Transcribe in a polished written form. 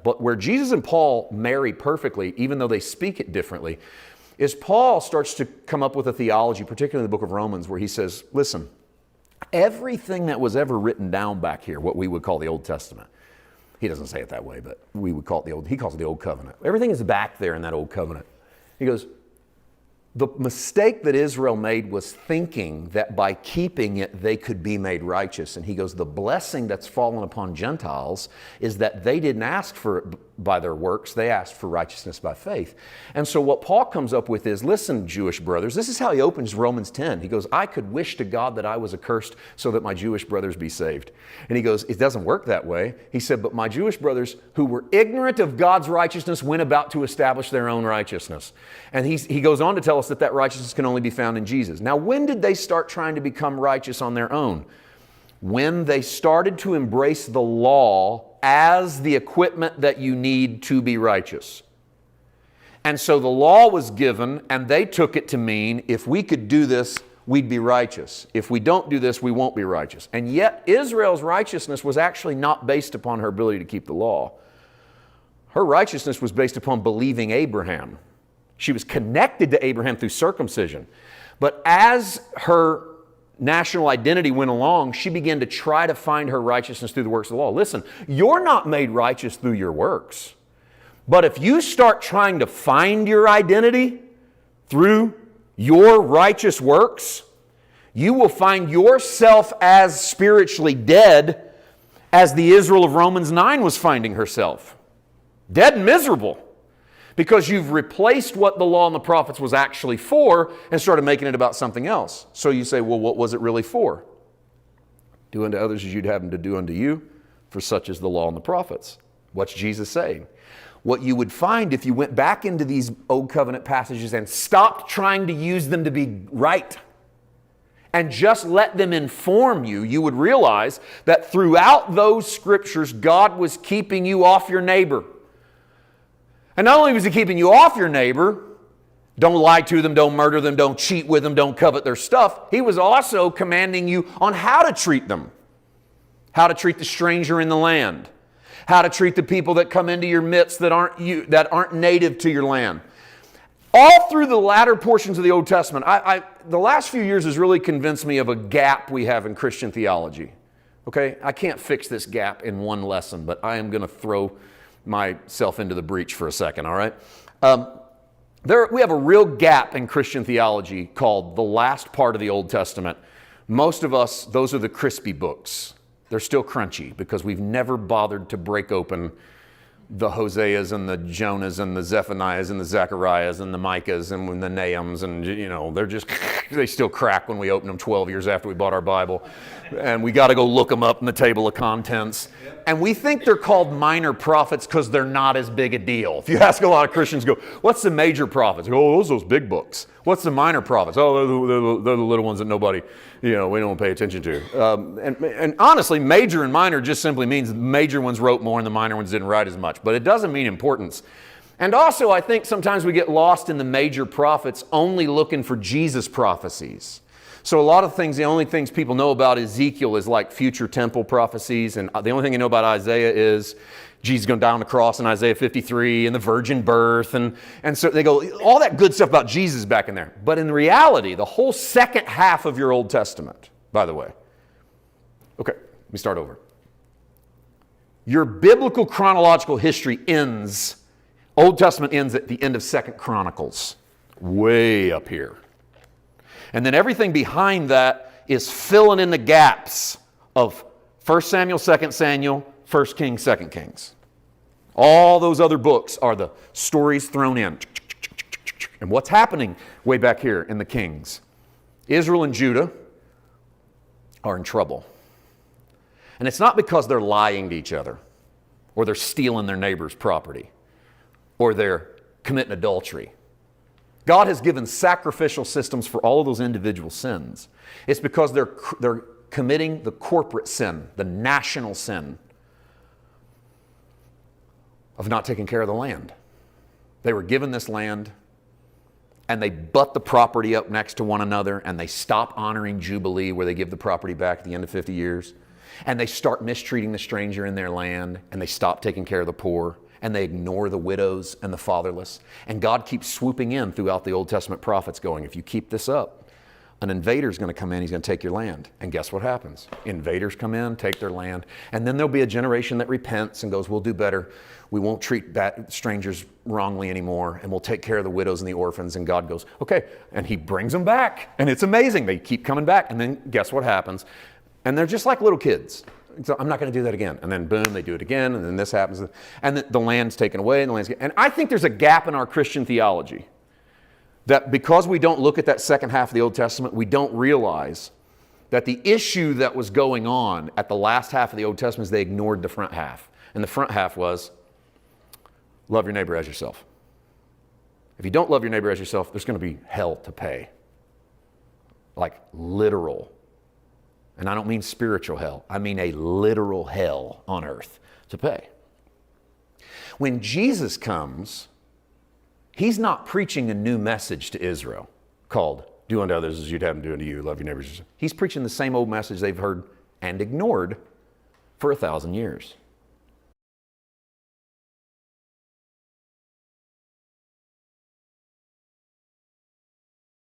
But where Jesus and Paul marry perfectly, even though they speak it differently, is Paul starts to come up with a theology, particularly in the book of Romans, where he says, listen, everything that was ever written down back here, what we would call the Old Testament, he doesn't say it that way, but we would call it he calls it the Old Covenant. Everything is back there in that Old Covenant. He goes, the mistake that Israel made was thinking that by keeping it, they could be made righteous. And he goes, the blessing that's fallen upon Gentiles is that they didn't ask for it by their works. They asked for righteousness by faith. And so what Paul comes up with is, listen, Jewish brothers, this is how he opens Romans 10. He goes, I could wish to God that I was accursed so that my Jewish brothers be saved. And he goes, it doesn't work that way. He said, but my Jewish brothers who were ignorant of God's righteousness went about to establish their own righteousness. And he goes on to tell us that righteousness can only be found in Jesus. Now, when did they start trying to become righteous on their own? When they started to embrace the law as the equipment that you need to be righteous. And so the law was given, and they took it to mean, if we could do this, we'd be righteous. If we don't do this, we won't be righteous. And yet, Israel's righteousness was actually not based upon her ability to keep the law. Her righteousness was based upon believing Abraham. She was connected to Abraham through circumcision. But as her national identity went along, she began to try to find her righteousness through the works of the law. Listen, you're not made righteous through your works. But if you start trying to find your identity through your righteous works, you will find yourself as spiritually dead as the Israel of Romans 9 was finding herself. Dead and miserable. Because you've replaced what the law and the prophets was actually for and started making it about something else. So you say, well, what was it really for? Do unto others as you'd have them to do unto you, for such is the law and the prophets. What's Jesus saying? What you would find if you went back into these Old Covenant passages and stopped trying to use them to be right and just let them inform you, you would realize that throughout those scriptures, God was keeping you off your neighbor. And not only was He keeping you off your neighbor, don't lie to them, don't murder them, don't cheat with them, don't covet their stuff, He was also commanding you on how to treat them. How to treat the stranger in the land. How to treat the people that come into your midst that aren't native to your land. All through the latter portions of the Old Testament, the last few years has really convinced me of a gap we have in Christian theology. Okay? I can't fix this gap in one lesson, but I am going to throw myself into the breach for a second, all right? We have a real gap in Christian theology called the last part of the Old Testament. Most of us, those are the crispy books. They're still crunchy because we've never bothered to break open the Hoseas and the Jonahs and the Zephaniahs and the Zechariahs and the Micahs and the Nahums, and they still crack when we open them 12 years after we bought our Bible. And we got to go look them up in the table of contents. And we think they're called minor prophets because they're not as big a deal. If you ask a lot of Christians, go, what's the major prophets? Oh, those big books. What's the minor prophets? Oh, they're the little ones that nobody, we don't pay attention to. And honestly, major and minor just simply means the major ones wrote more and the minor ones didn't write as much. But it doesn't mean importance. And also, I think sometimes we get lost in the major prophets only looking for Jesus prophecies. So a lot of things, the only things people know about Ezekiel is like future temple prophecies. And the only thing you know about Isaiah is Jesus going down the cross in Isaiah 53 and the virgin birth. And so they go, all that good stuff about Jesus back in there. But in reality, the whole second half of your Old Testament, by the way. Okay, let me start over. Your biblical chronological history ends, Old Testament ends at the end of 2nd Chronicles, way up here. And then everything behind that is filling in the gaps of 1 Samuel, 2 Samuel, 1 Kings, 2 Kings. All those other books are the stories thrown in. And what's happening way back here in the Kings? Israel and Judah are in trouble. And it's not because they're lying to each other, or they're stealing their neighbor's property, or they're committing adultery. God has given sacrificial systems for all of those individual sins. It's because they're committing the corporate sin, the national sin of not taking care of the land. They were given this land, and they butt the property up next to one another, and they stop honoring Jubilee, where they give the property back at the end of 50 years. And they start mistreating the stranger in their land, and they stop taking care of the poor. and they ignore the widows and the fatherless. And God keeps swooping in throughout the Old Testament prophets going, if you keep this up, an invader's going to come in, he's going to take your land. And guess what happens? Invaders come in, take their land, and then there'll be a generation that repents and goes, we'll do better. We won't treat strangers wrongly anymore, and we'll take care of the widows and the orphans. And God goes, okay, and he brings them back. And it's amazing. They keep coming back. And then guess what happens? And they're just like little kids. So I'm not going to do that again. And then boom, they do it again, and then this happens. And the land's taken away, and I think there's a gap in our Christian theology. That because we don't look at that second half of the Old Testament, we don't realize that the issue that was going on at the last half of the Old Testament is they ignored the front half. And the front half was, love your neighbor as yourself. If you don't love your neighbor as yourself, there's going to be hell to pay. Like literal. And I don't mean spiritual hell. I mean a literal hell on earth to pay. When Jesus comes, he's not preaching a new message to Israel called, do unto others as you'd have them do unto you, love your neighbors. He's preaching the same old message they've heard and ignored for 1,000 years.